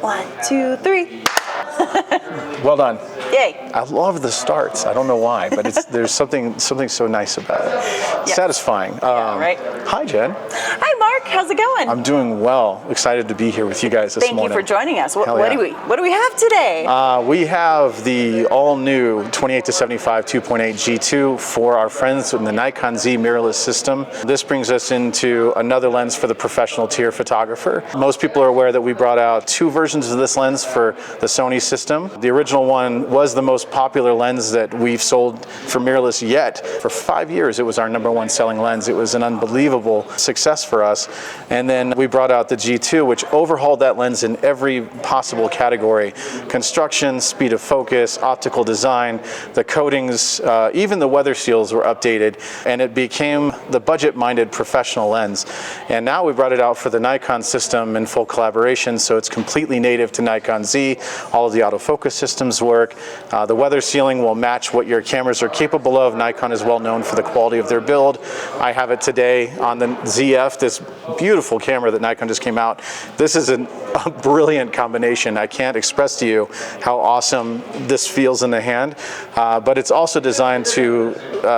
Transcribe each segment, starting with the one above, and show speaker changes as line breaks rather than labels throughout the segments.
1, 2, 3.
Well done.
Yay.
I love the starts. I don't know why, but there's something so nice about it.
Yeah.
Satisfying.
Yeah, right?
Hi, Jen.
Hi, Mark. How's it going?
I'm doing well. Excited to be here with you guys this morning.
Thank you for joining us. What
yeah.
do we have today?
We have the all-new 28-75 2.8 G2 for our friends in the Nikon Z mirrorless system. This brings us into another lens for the professional tier photographer. Most people are aware that we brought out 2 versions of this lens for the Sony system. The original one was the most popular lens that we've sold for mirrorless yet. For 5 years, it was our #1 selling lens. It was an unbelievable success for us. And then we brought out the G2, which overhauled that lens in every possible category. Construction, speed of focus, optical design, the coatings, even the weather seals were updated, and it became the budget-minded professional lens. And now we brought it out for the Nikon system in full collaboration, so it's completely native to Nikon Z. All of the autofocus systems work. The weather sealing will match what your cameras are capable of. Nikon is well known for the quality of their build. I have it today on the Z F, this beautiful camera that Nikon just came out. This is a brilliant combination. I can't express to you how awesome this feels in the hand, but it's also designed to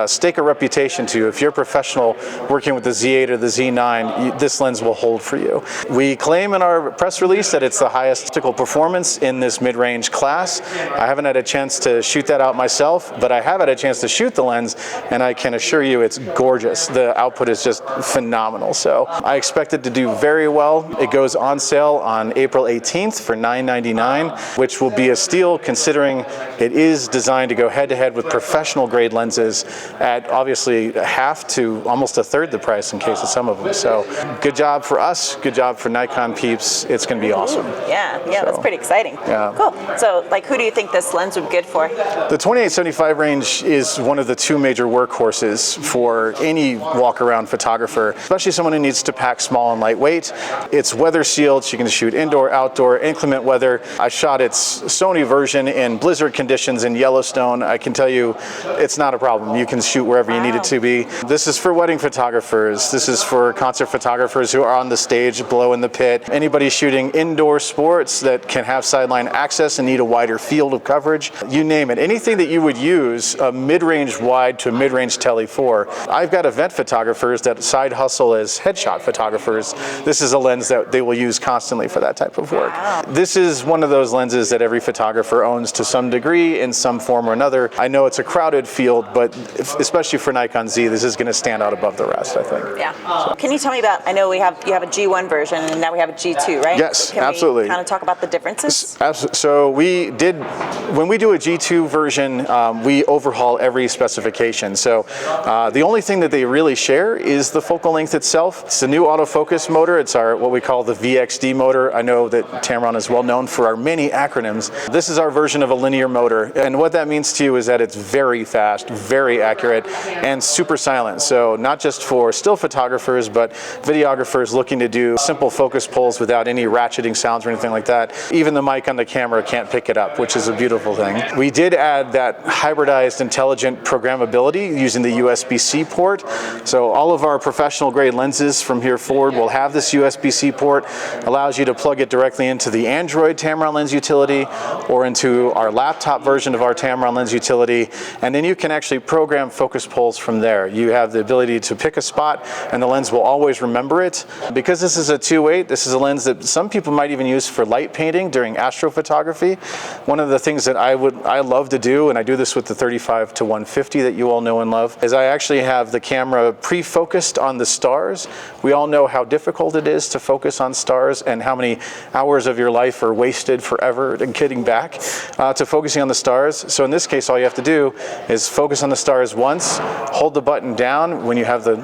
stake a reputation to you. If you're a professional working with the Z8 or the Z9, this lens will hold for you. We claim in our press release that it's the highest optical performance in this mid-range class. I haven't had a chance to shoot that out myself, but I have had a chance to shoot the lens, and I can assure you it's gorgeous. The output is just phenomenal. So I expect it to do very well. It goes on sale on April 18th for $999, which will be a steal considering it is designed to go head-to-head with professional grade lenses at obviously half to almost a third the price in case of some of them. So good job for us, good job for Nikon peeps. It's going to be awesome.
Yeah, that's pretty exciting.
Yeah.
Cool. So like, who do you think this lens would be good for?
The 28-75 range is one of the 2 major workhorses for any walk-around photographer, especially someone who needs to pack small and lightweight. It's weather sealed, so you can shoot indoor, outdoor, inclement weather. I shot its Sony version in blizzard conditions in Yellowstone. I can tell you it's not a problem. You can shoot wherever you need it to be. This is for wedding photographers. This is for concert photographers who are on the stage below in the pit. Anybody shooting indoor sports that can have sideline access and need a wider field of coverage. You name it. Anything that you would use a mid-range wide to a mid-range tele for. I've got event photographers that side hustle as headshot photographers. This is a lens that they will use constantly for that type of work. This is one of those lenses that every photographer owns to some degree in some form or another. I know it's a crowded field, but especially for Nikon Z, this is going to stand out above the rest, I think.
Yeah. So. Can you tell me about, I know you have a G1 version and now we have a G2, right?
Yes,
Can
absolutely.
we kind of talk about the differences?
Absolutely. So when we do a G2 version, we overhaul every specification. So the only thing that they really share is the focal length itself. It's a new autofocus motor. It's our what we call the VXD motor. I know that Tamron is well known for our many acronyms. This is our version of a linear motor, and what that means to you is that it's very fast, very accurate, and super silent. So not just for still photographers, but videographers looking to do simple focus pulls without any ratcheting sounds or anything like that. Even the mic on the camera can't pick it up, which is a beautiful thing. We did add that hybridized intelligent programmability using the USB-C port. So all of our professional grade lenses from here forward will have this USB-C port. Allows you to plug it directly into the Android Tamron lens utility or into our laptop version of our Tamron lens utility, and then you can actually program focus pulls from there. You have the ability to pick a spot and the lens will always remember it. Because this is a 2.8, this is a lens that some people might even use for light painting during astrophotography. One of the things that I love to do, and I do this with the 35 to 150 that you all know and love, is I actually have the camera pre-focused on the stars. We all know how difficult it is to focus on stars and how many hours of your life are wasted forever getting back to focusing on the stars. So in this case, all you have to do is focus on the stars once, hold the button down when you have the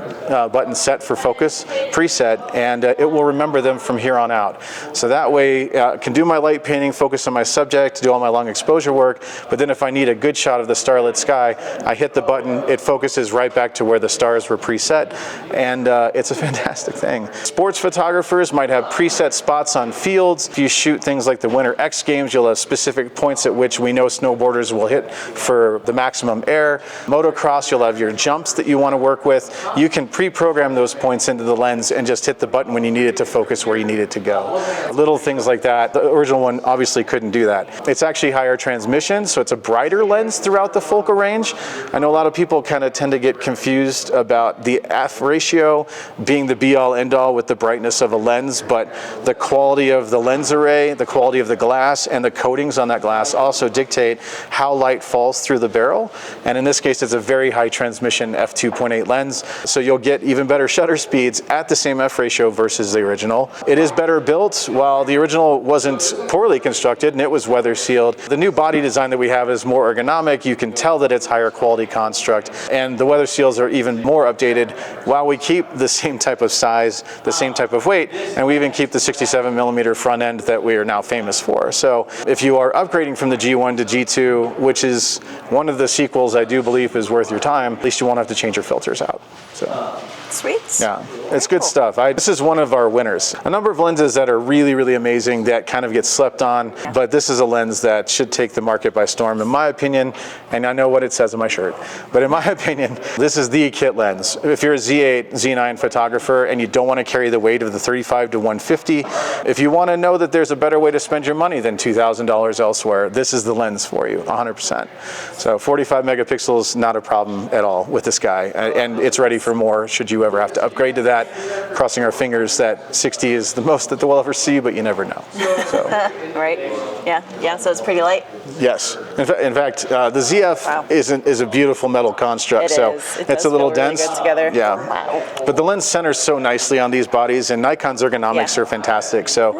button set for focus, preset, and it will remember them from here on out. So that way I can do my light painting, focus on my subject, do all my long exposure work, but then if I need a good shot of the starlit sky, I hit the button, it focuses right back to where the stars were preset, and it's a fantastic thing. Sports photographers might have preset spots on fields. If you shoot things like the Winter X Games, you'll have specific points at which we know snowboarders will hit for the maximum air. Motocross, you'll have your jumps that you want to work with. You can pre-program those points into the lens and just hit the button when you need it to focus where you need it to go. Little things like that. The original one obviously couldn't do that. It's actually higher transmission, so it's a brighter lens throughout the focal range. I know a lot of people kind of tend to get confused about the F ratio being the be-all end-all with the brightness of a lens, but the quality of the lens array, the quality of the glass, and the coatings on that glass also dictate how light falls through the barrel. And in this case, it's a very high transmission F2.8 lens, so you'll get even better shutter speeds at the same F ratio versus the original. It is better built. While the original wasn't poorly constructed and it was weather sealed, the new body design that we have is more ergonomic. You can tell that it's higher quality construct, and the weather seals are even more updated while we keep the same type of size, the same type of weight, and we even keep the 67mm front end that we are now famous for. So if you are upgrading from the G1 to G2, which is one of the sequels I do believe is worth your time, at least you won't have to change your filters out. So.
Sweet.
Yeah, it's good stuff. This is one of our winners. A number of lenses that are really, really amazing that kind of get slept on, but this is a lens that should take the market by storm, in my opinion, and I know what it says on my shirt, but in my opinion, this is the kit lens. If you're a Z8, Z9 photographer and you don't want to carry the weight of the 35 to 150, if you want to know that there's a better way to spend your money than $2,000 elsewhere, this is the lens for you, 100%. So 45 megapixels, not a problem at all with this guy, and it's ready for more should you ever have to upgrade to that. Crossing our fingers that 60 is the most that we'll ever see, but you never know. So.
Right? Yeah, so it's pretty light?
Yes. In fact, the Z F is a beautiful metal construct, so it's a little dense.
Really good together.
Yeah.
Wow.
But the lens centers so nicely on these bodies, and Nikon's ergonomics are fantastic, so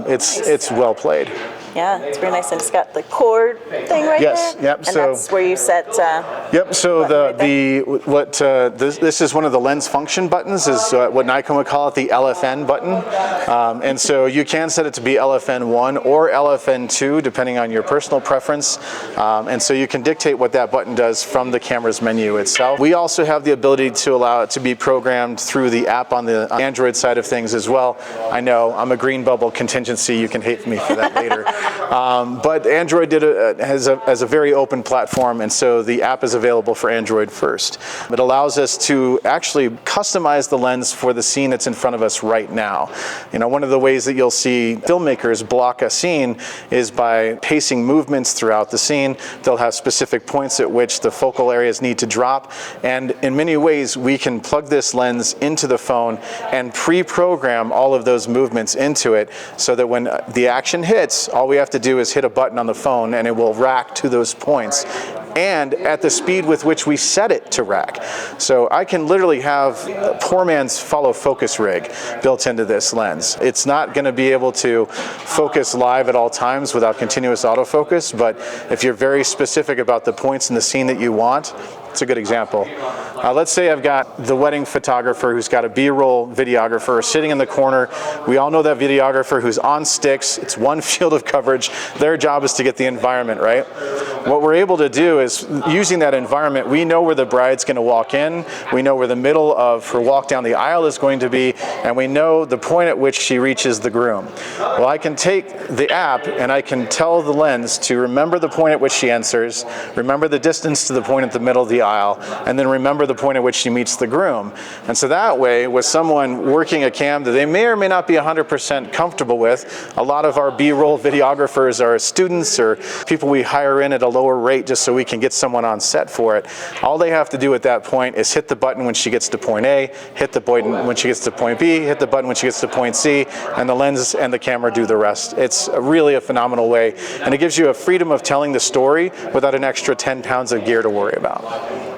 it's well played.
Yeah, it's very nice, and it's got the cord thing right there.
Yep.
And
so
that's where you set.
Yep. So this is one of the lens function buttons. Is what Nikon would call it, the LFN button. And so you can set it to be LFN1 or LFN2 depending on your personal preference. And so you can dictate what that button does from the camera's menu itself. We also have the ability to allow it to be programmed through the app on the Android side of things as well. I know I'm a green bubble contingency. You can hate me for that later. But Android has a very open platform, and so the app is available for Android first. It allows us to actually customize the lens for the scene that's in front of us right now. You know, one of the ways that you'll see filmmakers block a scene is by pacing movements throughout the scene. They'll have specific points at which the focal areas need to drop, and in many ways we can plug this lens into the phone and pre-program all of those movements into it so that when the action hits, all we have to do is hit a button on the phone and it will rack to those points, and at the speed with which we set it to rack. So I can literally have a poor man's follow focus rig built into this lens. It's not going to be able to focus live at all times without continuous autofocus, but if you're very specific about the points in the scene that you want, it's a good example. Let's say I've got the wedding photographer who's got a B-roll videographer sitting in the corner. We all know that videographer who's on sticks. It's one field of coverage. Their job is to get the environment right. What we're able to do is, using that environment, we know where the bride's going to walk in, we know where the middle of her walk down the aisle is going to be, and we know the point at which she reaches the groom. Well, I can take the app and I can tell the lens to remember the point at which she enters, remember the distance to the point at the middle of the aisle, and then remember the point at which she meets the groom. And so that way, with someone working a cam that they may or may not be 100% comfortable with, a lot of our B-roll videographers are students or people we hire in at a lower rate just so we can get someone on set for it. All they have to do at that point is hit the button when she gets to point A, hit the button when she gets to point B, hit the button when she gets to point C, and the lens and the camera do the rest. It's really a phenomenal way, and it gives you a freedom of telling the story without an extra 10 pounds of gear to worry about.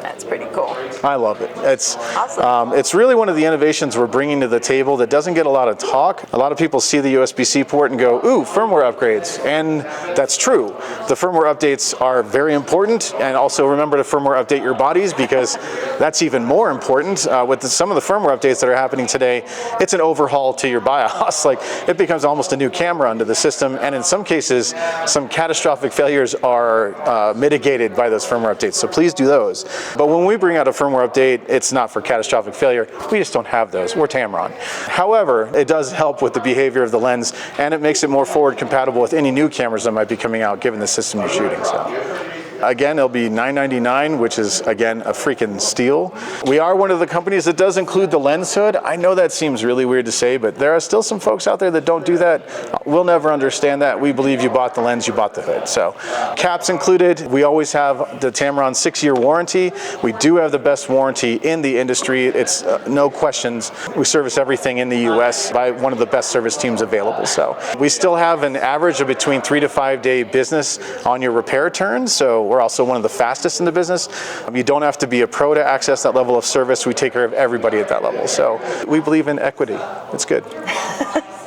That's pretty cool.
I love it. It's
Awesome.
it's really one of the innovations we're bringing to the table that doesn't get a lot of talk. A lot of people see the USB-C port and go, ooh, firmware upgrades. And that's true. The firmware updates are very important, and also remember to firmware update your bodies, because that's even more important. With some of the firmware updates that are happening today, it's an overhaul to your BIOS. Like, it becomes almost a new camera under the system, and in some cases, some catastrophic failures are mitigated by those firmware updates. So please do those. But when we bring out a firmware update, it's not for catastrophic failure. We just don't have those. We're Tamron. However, it does help with the behavior of the lens, and it makes it more forward compatible with any new cameras that might be coming out given the system you're shooting. So again, it'll be $999, which is, again, a freaking steal. We are one of the companies that does include the lens hood. I know that seems really weird to say, but there are still some folks out there that don't do that. We'll never understand that. We believe you bought the lens, you bought the hood. So caps included. We always have the Tamron 6-year warranty. We do have the best warranty in the industry. It's no questions. We service everything in the US by one of the best service teams available. So we still have an average of between 3 to 5 day business on your repair turns. So we're also one of the fastest in the business. You don't have to be a pro to access that level of service. We take care of everybody at that level. So we believe in equity. It's good.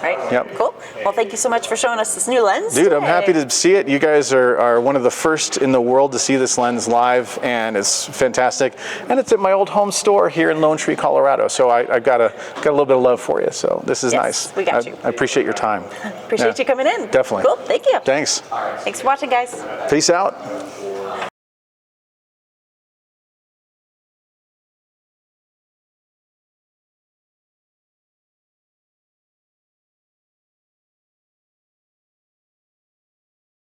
Right?
Yep.
Cool. Well, thank you so much for showing us this new lens.
Dude, I'm
today.
happy to see it. You guys are one of the first in the world to see this lens live, and it's fantastic. And it's at my old home store here in Lone Tree, Colorado. So I got a little bit of love for you. So this is nice.
We got you.
I appreciate your time.
Appreciate you coming in.
Definitely.
Cool. Thank you.
Thanks.
Thanks for watching, guys.
Peace out.